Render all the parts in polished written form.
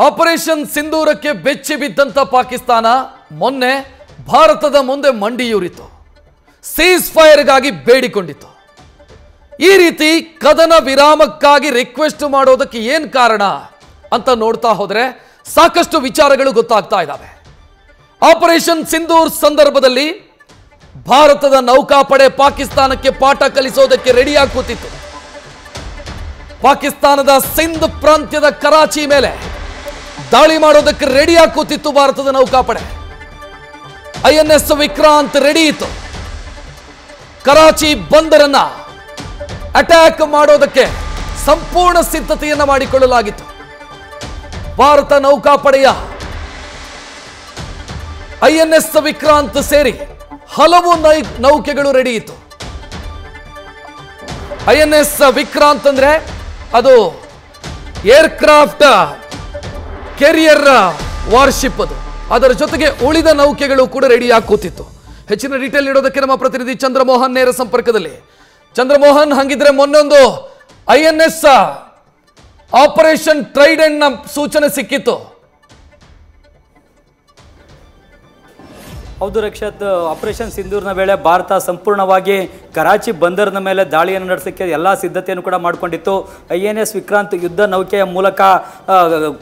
Operation ಸಿಂಧೂರಕ್ಕೆ ಬೆಚ್ಚಿ ಬಿದ್ದಂತ ಪಾಕಿಸ್ತಾನ ಮೊನ್ನೆ ಭಾರತದ ಮುಂದೆ ಮಂಡಿಯೂರಿತು, ಸೀಸ್ ಫೈರ್ಗಾಗಿ ಬೇಡಿಕೊಂಡಿತು. ಈ ರೀತಿ ಕದನ ವಿರಾಮಕ್ಕಾಗಿ ರಿಕ್ವೆಸ್ಟ್ ಮಾಡೋದಕ್ಕೆ ಏನು ಕಾರಣ ಅಂತ ನೋಡ್ತಾ ಹೋದ್ರೆ ಸಾಕಷ್ಟು ವಿಚಾರಗಳು ಗೊತ್ತಾಗ್ತಾ ಇದ್ದಾವೆ. ಆಪರೇಷನ್ ಸಿಂಧೂರ್ ಸಂದರ್ಭದಲ್ಲಿ ಭಾರತದ ನೌಕಾಪಡೆ ಪಾಕಿಸ್ತಾನಕ್ಕೆ ಪಾಠ ಕಲಿಸೋದಕ್ಕೆ ರೆಡಿಯಾಗಿ ಕೂತಿತ್ತು. ಪಾಕಿಸ್ತಾನದ ಸಿಂಧ್ ಪ್ರಾಂತ್ಯದ ಕರಾಚಿ ಮೇಲೆ ದಾಳಿ ಮಾಡೋದಕ್ಕೆ ರೆಡಿಯಾಗಿ ಕೂತಿತ್ತು ಭಾರತದ ನೌಕಾಪಡೆ. INS ವಿಕ್ರಾಂತ್ ರೆಡಿ ಇತ್ತು. ಕರಾಚಿ ಬಂದರನ್ನ ಅಟ್ಯಾಕ್ ಮಾಡೋದಕ್ಕೆ ಸಂಪೂರ್ಣ ಸಿದ್ಧತೆಯನ್ನ ಮಾಡಿಕೊಳ್ಳಲಾಗಿತ್ತು. ಭಾರತ ನೌಕಾಪಡೆಯ INS ವಿಕ್ರಾಂತ್ ಸೇರಿ ಹಲವು ನೌಕೆಗಳು ರೆಡಿ ಇತ್ತು. INS ವಿಕ್ರಾಂತ್ ಅಂದ್ರೆ ಅದು ಏರ್ಕ್ರಾಫ್ಟ್ ಕೆರಿಯರ್ ವಾರ್ಶಿಪ್, ಅದರ ಜೊತೆಗೆ ಉಳಿದ ನೌಕೆಗಳು ಕೂಡ ರೆಡಿಯಾಗಿ ಕೂತಿತ್ತು. ಹೆಚ್ಚಿನ ಡೀಟೇಲ್ ನೀಡೋದಕ್ಕೆ ನಮ್ಮ ಪ್ರತಿನಿಧಿ ಚಂದ್ರಮೋಹನ್ ನೇರ ಸಂಪರ್ಕದಲ್ಲಿ. ಚಂದ್ರಮೋಹನ್, ಹಂಗಿದ್ರೆ ಮೊನ್ನೊಂದು INS ಆಪರೇಷನ್ ಟ್ರೈಡೆಂಟ್ ನ ಸೂಚನೆ ಸಿಕ್ಕಿತ್ತು. ಹೌದು ರಕ್ಷತ್, ಆಪರೇಷನ್ ಸಿಂಧೂರ್ನ ವೇಳೆ ಭಾರತ ಸಂಪೂರ್ಣವಾಗಿ ಕರಾಚಿ ಬಂದರಿನ ಮೇಲೆ ದಾಳಿಯನ್ನು ನಡೆಸೋಕ್ಕೆ ಎಲ್ಲ ಸಿದ್ಧತೆಯನ್ನು ಕೂಡ ಮಾಡಿಕೊಂಡಿತ್ತು. INS ವಿಕ್ರಾಂತ್ ಯುದ್ಧ ನೌಕೆಯ ಮೂಲಕ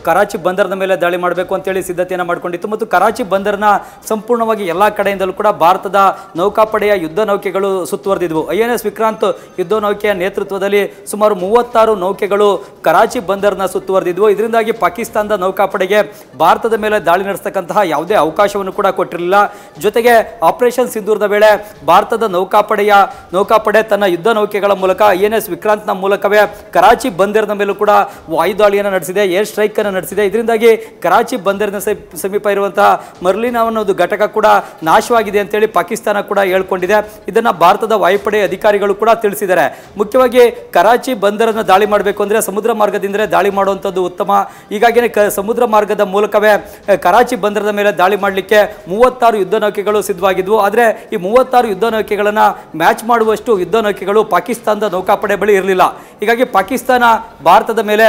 ಕರಾಚಿ ಬಂದರಿನ ಮೇಲೆ ದಾಳಿ ಮಾಡಬೇಕು ಅಂತೇಳಿ ಸಿದ್ಧತೆಯನ್ನು ಮಾಡಿಕೊಂಡಿತ್ತು. ಮತ್ತು ಕರಾಚಿ ಬಂದರಿನ ಸಂಪೂರ್ಣವಾಗಿ ಎಲ್ಲ ಕಡೆಯಿಂದಲೂ ಕೂಡ ಭಾರತದ ನೌಕಾಪಡೆಯ ಯುದ್ಧ ನೌಕೆಗಳು ಸುತ್ತುವರೆದಿದ್ವು. INS ವಿಕ್ರಾಂತ್ ಯುದ್ಧ ನೌಕೆಯ ನೇತೃತ್ವದಲ್ಲಿ ಸುಮಾರು 36 ನೌಕೆಗಳು ಕರಾಚಿ ಬಂದರಿನ ಸುತ್ತುವರೆದಿದ್ವು. ಇದರಿಂದಾಗಿ ಪಾಕಿಸ್ತಾನದ ನೌಕಾಪಡೆಗೆ ಭಾರತದ ಮೇಲೆ ದಾಳಿ ನಡೆಸತಕ್ಕಂತಹ ಯಾವುದೇ ಅವಕಾಶವನ್ನು ಕೂಡ ಕೊಟ್ಟಿರಲಿಲ್ಲ. ಜೊತೆಗೆ ಆಪರೇಷನ್ ಸಿಂಧೂರದ ವೇಳೆ ಭಾರತದ ನೌಕಾಪಡೆ ತನ್ನ ಯುದ್ಧ ನೌಕೆಗಳ ಮೂಲಕ INS ವಿಕ್ರಾಂತ್ನ ಮೂಲಕವೇ ಕರಾಚಿ ಬಂದರಿನ ಮೇಲೂ ಕೂಡ ವಾಯುದಾಳಿಯನ್ನು ನಡೆಸಿದೆ, ಏರ್ ಸ್ಟ್ರೈಕ್ ಅನ್ನು ನಡೆಸಿದೆ. ಇದರಿಂದಾಗಿ ಕರಾಚಿ ಬಂದರಿನ ಸಮೀಪ ಇರುವಂತಹ ಮರ್ಲಿನಾ ಅನ್ನೋದು ಘಟಕ ಕೂಡ ನಾಶವಾಗಿದೆ ಅಂತೇಳಿ ಪಾಕಿಸ್ತಾನ ಕೂಡ ಹೇಳ್ಕೊಂಡಿದೆ. ಇದನ್ನ ಭಾರತದ ವಾಯುಪಡೆ ಅಧಿಕಾರಿಗಳು ಕೂಡ ತಿಳಿಸಿದ್ದಾರೆ. ಮುಖ್ಯವಾಗಿ ಕರಾಚಿ ಬಂದರನ್ನು ದಾಳಿ ಮಾಡಬೇಕು ಅಂದ್ರೆ ಸಮುದ್ರ ಮಾರ್ಗದಿಂದಲೇ ದಾಳಿ ಮಾಡುವಂಥದ್ದು ಉತ್ತಮ. ಹೀಗಾಗಿ ಸಮುದ್ರ ಮಾರ್ಗದ ಮೂಲಕವೇ ಕರಾಚಿ ಬಂದರದ ಮೇಲೆ ದಾಳಿ ಮಾಡಲಿಕ್ಕೆ 36 ಯುದ್ಧ ನೌಕೆಗಳು ಸಿದ್ಧವಾಗಿದ್ವು. ಆದರೆ ಈ 36 ಯುದ್ಧ ನೌಕೆಗಳನ್ನ ಮ್ಯಾಚ್ ಮಾಡುವಷ್ಟು ಯುದ್ಧ ನೌಕೆಗಳು ಪಾಕಿಸ್ತಾನದ ನೌಕಾಪಡೆ ಬಳಿ ಇರಲಿಲ್ಲ. ಹೀಗಾಗಿ ಪಾಕಿಸ್ತಾನ ಭಾರತದ ಮೇಲೆ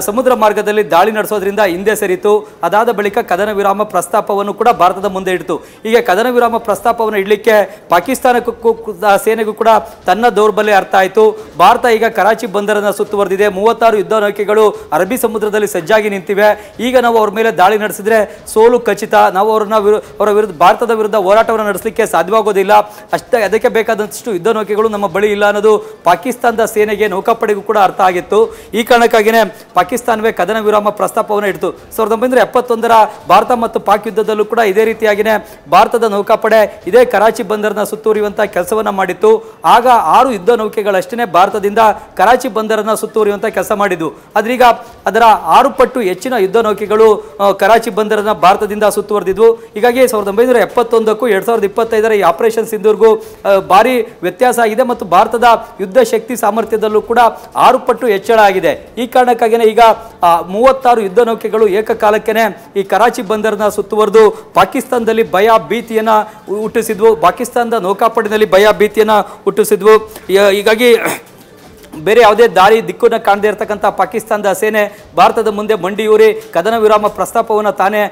ಸಮುದ್ರ ಮಾರ್ಗದಲ್ಲಿ ದಾಳಿ ನಡೆಸೋದ್ರಿಂದ ಹಿಂದೆ ಸರಿತು. ಅದಾದ ಬಳಿಕ ಕದನ ವಿರಾಮ ಪ್ರಸ್ತಾಪವನ್ನು ಕೂಡ ಭಾರತದ ಮುಂದೆ ಇಡ್ತು. ಹೀಗೆ ಕದನ ವಿರಾಮ ಪ್ರಸ್ತಾಪವನ್ನು ಇಡಲಿಕ್ಕೆ ಪಾಕಿಸ್ತಾನಕ್ಕೂ ಸೇನೆಗೂ ಕೂಡ ತನ್ನ ದೌರ್ಬಲ್ಯ ಅರ್ಥ ಆಯಿತು. ಭಾರತ ಈಗ ಕರಾಚಿ ಬಂದರನ್ನು ಸುತ್ತುವರೆದಿದೆ. 36 ಯುದ್ಧ ನೌಕೆಗಳು ಅರಬ್ಬಿ ಸಮುದ್ರದಲ್ಲಿ ಸಜ್ಜಾಗಿ ನಿಂತಿವೆ. ಈಗ ನಾವು ಅವ್ರ ಮೇಲೆ ದಾಳಿ ನಡೆಸಿದ್ರೆ ಸೋಲು ಖಚಿತ. ನಾವು ಅವರ ವಿರುದ್ಧ ಭಾರತದ ವಿರುದ್ಧ ಹೋರಾಟವನ್ನು ನಡೆಸಲಿಕ್ಕೆ ಸಾಧ್ಯವಾಗೋದಿಲ್ಲ. ಅದಕ್ಕೆ ಬೇಕಾದಷ್ಟು ಯುದ್ಧ ನೌಕೆಗಳು ನಮ್ಮ ಬಳಿ ಇಲ್ಲ ಅನ್ನೋದು ಪಾಕಿಸ್ತಾನದ ಸೇನೆಗೆ, ನೌಕಾಪಡೆಗೂ ಕೂಡ ಅರ್ಥ ಆಗಿತ್ತು. ಈ ಕಾರಣಕ್ಕಾಗಿಯೇ ಪಾಕಿಸ್ತಾನವೇ ಕದನ ವಿರಾಮ ಪ್ರಸ್ತಾಪವನ್ನು ಇಡ್ತು. 1971ರ ಭಾರತ ಮತ್ತು ಪಾಕ್ ಯುದ್ಧದಲ್ಲೂ ಕೂಡ ಇದೇ ರೀತಿಯಾಗಿಯೇ ಭಾರತದ ನೌಕಾಪಡೆ ಇದೇ ಕರಾಚಿ ಬಂದರನ್ನ ಸುತ್ತುವರಿಯುವಂತಹ ಕೆಲಸವನ್ನ ಮಾಡಿತ್ತು. ಆಗ 6 ಯುದ್ಧ ನೌಕೆಗಳಷ್ಟೇ ಭಾರತದಿಂದ ಕರಾಚಿ ಬಂದರನ್ನ ಸುತ್ತುವರಿಯುವಂತಹ ಕೆಲಸ ಮಾಡಿದ್ವು. ಆದ್ರೀಗ ಅದರ 6 ಪಟ್ಟು ಹೆಚ್ಚಿನ ಯುದ್ಧ ನೌಕೆಗಳು ಕರಾಚಿ ಬಂದರನ್ನ ಭಾರತದಿಂದ ಸುತ್ತುವರೆದಿದ್ವು. ಹೀಗಾಗಿ 1971ಕ್ಕೂ 2025ರ ಈ ಆಪರೇಷನ್ ಸಿಂಧೂರ್ಗೂ ಭಾರಿ ವ್ಯತ್ಯಾಸ ಆಗಿದೆ ಮತ್ತು ಭಾರತದ ಯುದ್ಧ ಶಕ್ತಿ ಸಾಮರ್ಥ್ಯದಲ್ಲೂ ಕೂಡ 6 ಪಟ್ಟು ಹೆಚ್ಚಳ ಆಗಿದೆ. ಈ ಕಾರಣಕ್ಕಾಗಿಯೇ ಈಗ 36 ಯುದ್ಧ ನೌಕೆಗಳು ಏಕಕಾಲಕ್ಕೆ ಈ ಕರಾಚಿ ಬಂದರನ್ನ ಸುತ್ತುವರೆದು ಪಾಕಿಸ್ತಾನದಲ್ಲಿ ಭಯ ಭೀತಿಯನ್ನ ಹುಟ್ಟಿಸಿದ್ವು. ಪಾಕಿಸ್ತಾನದ ನೌಕಾಪಡೆಯಲ್ಲಿ ಭಯ ಭೀತಿಯನ್ನ ಹುಟ್ಟಿಸಿದ್ವು. ಹೀಗಾಗಿ ಬೇರೆ ಯಾವುದೇ ದಾರಿ ದಿಕ್ಕನ್ನು ಕಾಣದೇ ಇರತಕ್ಕಂಥ ಪಾಕಿಸ್ತಾನದ ಸೇನೆ ಭಾರತದ ಮುಂದೆ ಮಂಡಿಯೂರಿ ಕದನ ವಿರಾಮ ಪ್ರಸ್ತಾಪವನ್ನು ತಾನೇ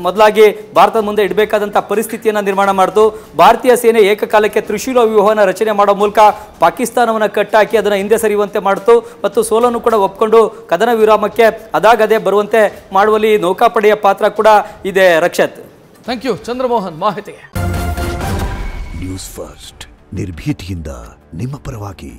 ಮೊದಲಾಗಿ ಭಾರತದ ಮುಂದೆ ಇಡಬೇಕಾದಂಥ ಪರಿಸ್ಥಿತಿಯನ್ನು ನಿರ್ಮಾಣ ಮಾಡಿತು. ಭಾರತೀಯ ಸೇನೆ ಏಕಕಾಲಕ್ಕೆ ತ್ರಿಶೂಲ ವ್ಯೂಹವನ್ನು ರಚನೆ ಮಾಡೋ ಮೂಲಕ ಪಾಕಿಸ್ತಾನವನ್ನು ಕಟ್ಟಾಕಿ ಅದನ್ನು ಹಿಂದೆ ಸರಿಯುವಂತೆ ಮಾಡಿತು ಮತ್ತು ಸೋಲನ್ನು ಕೂಡ ಒಪ್ಪಿಕೊಂಡು ಕದನ ವಿರಾಮಕ್ಕೆ ಅದಾಗದೇ ಬರುವಂತೆ ಮಾಡುವಲ್ಲಿ ನೌಕಾಪಡೆಯ ಪಾತ್ರ ಕೂಡ ಇದೆ. ರಕ್ಷತ್, ಥ್ಯಾಂಕ್ ಯು ಚಂದ್ರಮೋಹನ್ ಮಾಹಿತಿಗೆ. ನ್ಯೂಸ್ ಫಸ್ಟ್ ನಿರ್ಭೀತಿಯಿಂದ ನಿಮ್ಮ ಪರವಾಗಿ.